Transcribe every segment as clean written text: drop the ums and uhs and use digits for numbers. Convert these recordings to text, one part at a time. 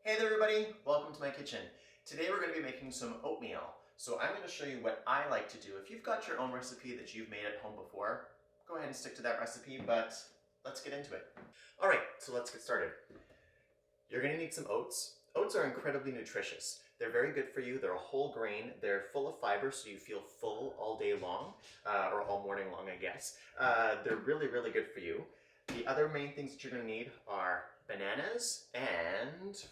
Hey there everybody, welcome to my kitchen. Today we're going to be making some oatmeal. So I'm going to show you what I like to do. If you've got your own recipe that you've made at home before, go ahead and stick to that recipe, but let's get into it. Alright, so let's get started. You're going to need some oats. Oats are incredibly nutritious. They're very good for you. They're a whole grain. They're full of fiber, so you feel full all day long, or all morning long, I guess. They're really, really good for you. The other main things that you're going to need are bananas and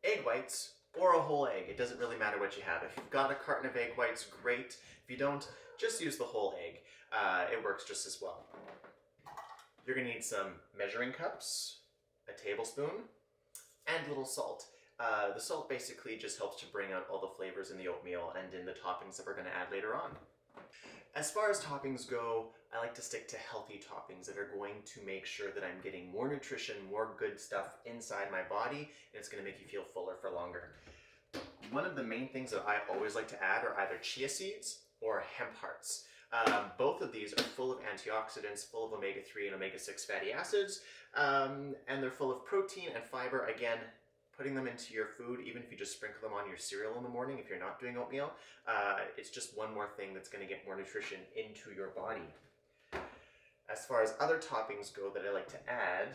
egg whites or a whole egg. It doesn't really matter what you have. If you've got a carton of egg whites, great. If you don't, just use the whole egg. It works just as well. You're going to need some measuring cups, a tablespoon, and a little salt. The salt basically just helps to bring out all the flavors in the oatmeal and in the toppings that we're going to add later on. As far as toppings go, I like to stick to healthy toppings that are going to make sure that I'm getting more nutrition, more good stuff inside my body, and it's going to make you feel fuller for longer. One of the main things that I always like to add are either chia seeds or hemp hearts. Both of these are full of antioxidants, full of omega-3 and omega-6 fatty acids, and they're full of protein and fiber. Again, putting them into your food, even if you just sprinkle them on your cereal in the morning, if you're not doing oatmeal, it's just one more thing that's going to get more nutrition into your body. As far as other toppings go that I like to add,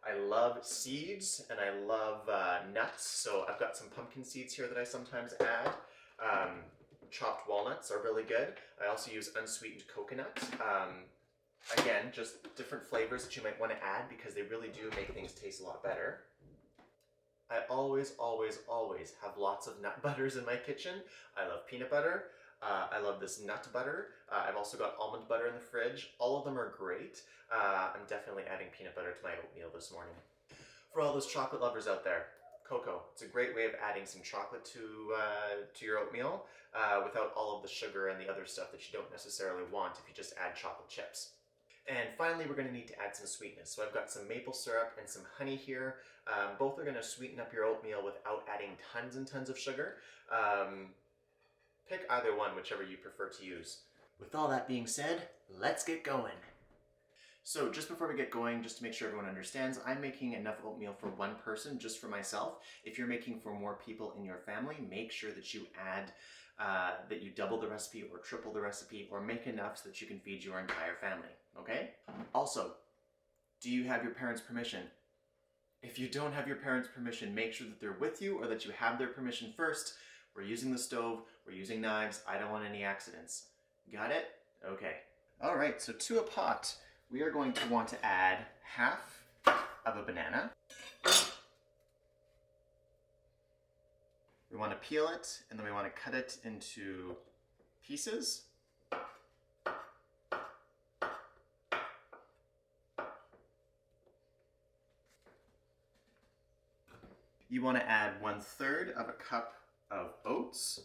I love seeds and I love nuts. So I've got some pumpkin seeds here that I sometimes add. Chopped walnuts are really good. I also use unsweetened coconut. Again, just different flavors that you might want to add because they really do make things taste a lot better. I always have lots of nut butters in my kitchen. I love peanut butter. I love this nut butter. I've also got almond butter in the fridge. All of them are great. I'm definitely adding peanut butter to my oatmeal this morning. For all those chocolate lovers out there, cocoa. It's a great way of adding some chocolate to your oatmeal without all of the sugar and the other stuff that you don't necessarily want if you just add chocolate chips. And finally, we're going to need to add some sweetness. So I've got some maple syrup and some honey here. Both are going to sweeten up your oatmeal without adding tons and tons of sugar. Pick either one, whichever you prefer to use. With all that being said, let's get going. So just before we get going, just to make sure everyone understands, I'm making enough oatmeal for one person, just for myself. If you're making for more people in your family, make sure that you add, that you double the recipe or triple the recipe or make enough so that you can feed your entire family, okay? Also, do you have your parents' permission? If you don't have your parents' permission, make sure that they're with you or that you have their permission first. We're using the stove, we're using knives, I don't want any accidents. Got it? Okay. All right, so to a pot, we are going to want to add half of a banana. We want to peel it, and then we want to cut it into pieces. You want to add 1/3 of a cup of oats.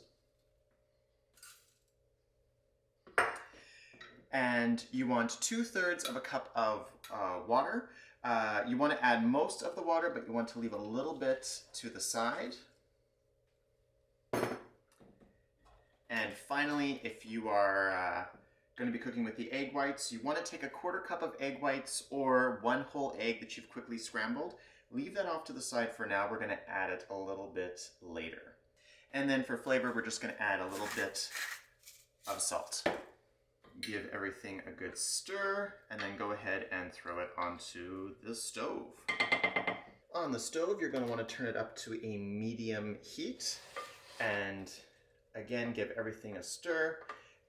And you want 2/3 of a cup of water. You want to add most of the water, but you want to leave a little bit to the side. And finally, if you are going to be cooking with the egg whites, you want to take a 1/4 cup of egg whites or one whole egg that you've quickly scrambled. Leave that off to the side for now. We're going to add it a little bit later. And then for flavor, we're just going to add a little bit of salt. Give everything a good stir, and then go ahead and throw it onto the stove. On the stove, you're going to want to turn it up to a medium heat, and again, give everything a stir.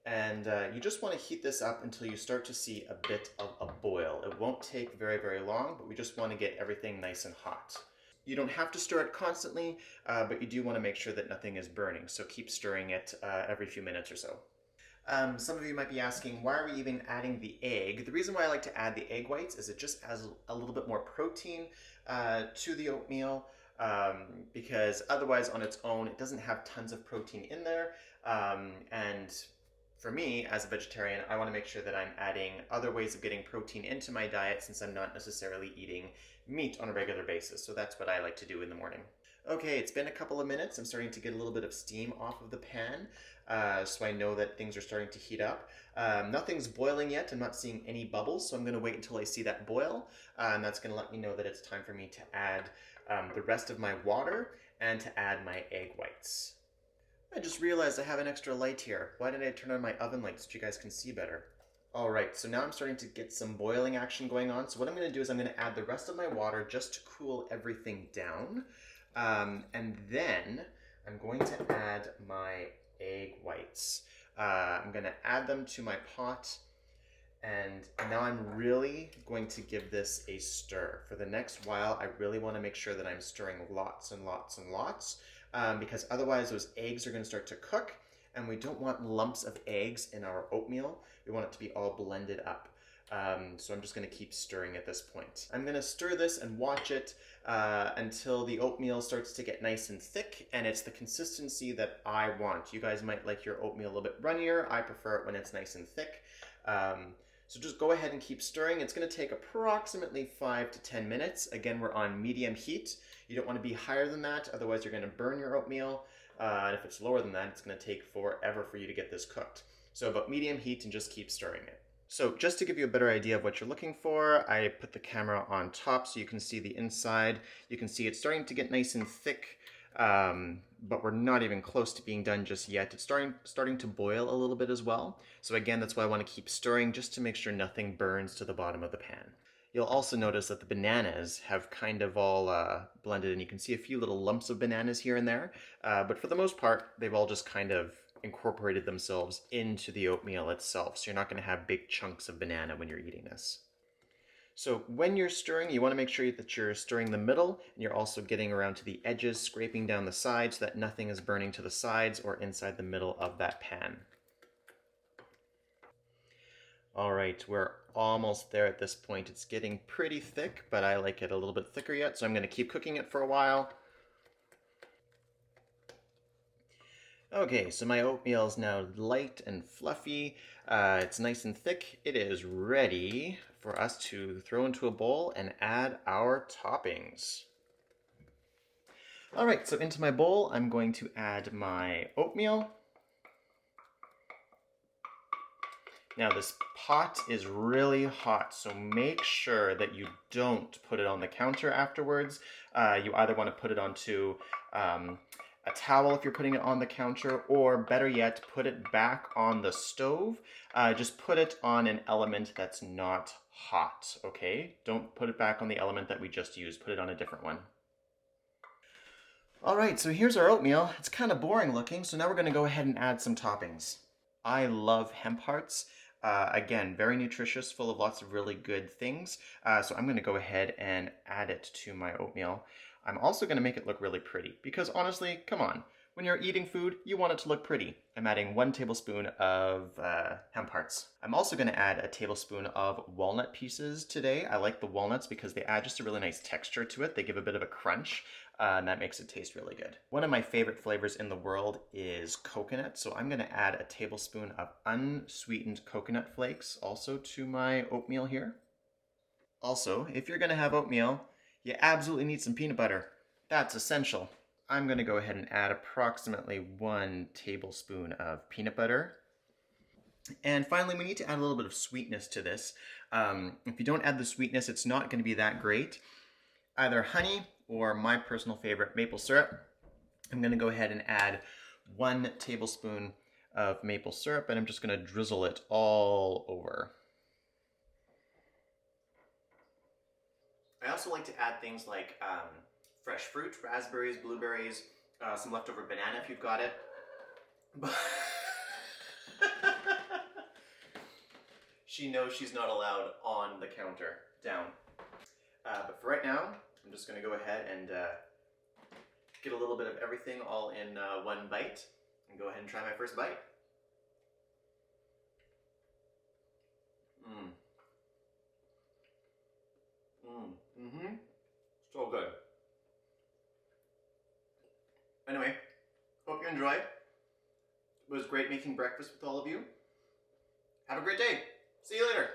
And you just want to heat this up until you start to see a bit of a boil. It won't take very, very long, but we just want to get everything nice and hot. You don't have to stir it constantly, but you do want to make sure that nothing is burning, so keep stirring it every few minutes or so. Some of you might be asking, why are we even adding the egg? The reason why I like to add the egg whites is it just adds a little bit more protein to the oatmeal, because otherwise on its own it doesn't have tons of protein in there, and for me as a vegetarian, I want to make sure that I'm adding other ways of getting protein into my diet since I'm not necessarily eating meat on a regular basis. So that's what I like to do in the morning. Okay, it's been a couple of minutes. I'm starting to get a little bit of steam off of the pan, so I know that things are starting to heat up. Nothing's boiling yet. I'm not seeing any bubbles, so I'm going to wait until I see that boil, and that's going to let me know that it's time for me to add the rest of my water and to add my egg whites. I just realized I have an extra light here. Why didn't I turn on my oven light so you guys can see better? All right, so now I'm starting to get some boiling action going on. So what I'm going to do is I'm going to add the rest of my water just to cool everything down. And then I'm going to add my egg whites. I'm going to add them to my pot. And now I'm really going to give this a stir. For the next while, I really want to make sure that I'm stirring lots and lots and lots, because otherwise those eggs are going to start to cook, and we don't want lumps of eggs in our oatmeal. We want it to be all blended up. So I'm just going to keep stirring at this point. I'm going to stir this and watch it until the oatmeal starts to get nice and thick, and it's the consistency that I want. You guys might like your oatmeal a little bit runnier. I prefer it when it's nice and thick. So just go ahead and keep stirring. It's going to take approximately 5 to 10 minutes. Again, we're on medium heat. You don't want to be higher than that, otherwise you're going to burn your oatmeal. And if it's lower than that, it's going to take forever for you to get this cooked. So about medium heat and just keep stirring it. So just to give you a better idea of what you're looking for, I put the camera on top so you can see the inside. You can see it's starting to get nice and thick. But we're not even close to being done just yet. It's starting to boil a little bit as well. So again, that's why I want to keep stirring just to make sure nothing burns to the bottom of the pan. You'll also notice that the bananas have kind of all blended, and you can see a few little lumps of bananas here and there. But for the most part, they've all just kind of incorporated themselves into the oatmeal itself. So you're not going to have big chunks of banana when you're eating this. So when you're stirring, you want to make sure that you're stirring the middle, and you're also getting around to the edges, scraping down the sides so that nothing is burning to the sides or inside the middle of that pan. All right, we're almost there at this point. It's getting pretty thick, but I like it a little bit thicker yet, so I'm going to keep cooking it for a while. Okay, so my oatmeal is now light and fluffy. It's nice and thick. It is ready for us to throw into a bowl and add our toppings. All right, so into my bowl, I'm going to add my oatmeal. Now this pot is really hot, so make sure that you don't put it on the counter afterwards. You either want to put it onto a towel if you're putting it on the counter, or better yet, put it back on the stove. Just put it on an element that's not hot, okay? Don't put it back on the element that we just used. Put it on a different one. All right, so here's our oatmeal. It's kind of boring looking, so now we're going to go ahead and add some toppings. I love hemp hearts. Again, very nutritious, full of lots of really good things. So I'm going to go ahead and add it to my oatmeal. I'm also going to make it look really pretty because honestly, come on, when you're eating food, you want it to look pretty. I'm adding 1 tablespoon of hemp hearts. I'm also going to add a tablespoon of walnut pieces today. I like the walnuts because they add just a really nice texture to it. They give a bit of a crunch, and that makes it taste really good. One of my favorite flavors in the world is coconut, so I'm going to add a tablespoon of unsweetened coconut flakes also to my oatmeal here. Also, if you're going to have oatmeal, you absolutely need some peanut butter. That's essential. I'm going to go ahead and add approximately 1 tablespoon of peanut butter. And finally, we need to add a little bit of sweetness to this. If you don't add the sweetness, it's not going to be that great. Either honey or my personal favorite, maple syrup. I'm going to go ahead and add 1 tablespoon of maple syrup, and I'm just going to drizzle it all over. I also like to add things like fresh fruit, raspberries, blueberries, some leftover banana if you've got it. She knows she's not allowed on the counter, down. But for right now, I'm just going to go ahead and get a little bit of everything all in 1 bite and go ahead and try my first bite. So good. Anyway, hope you enjoyed. It was great making breakfast with all of you. Have a great day. See you later.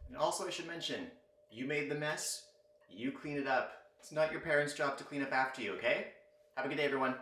And also I should mention, you made the mess, you clean it up. It's not your parents' job to clean up after you, okay? Have a good day, everyone.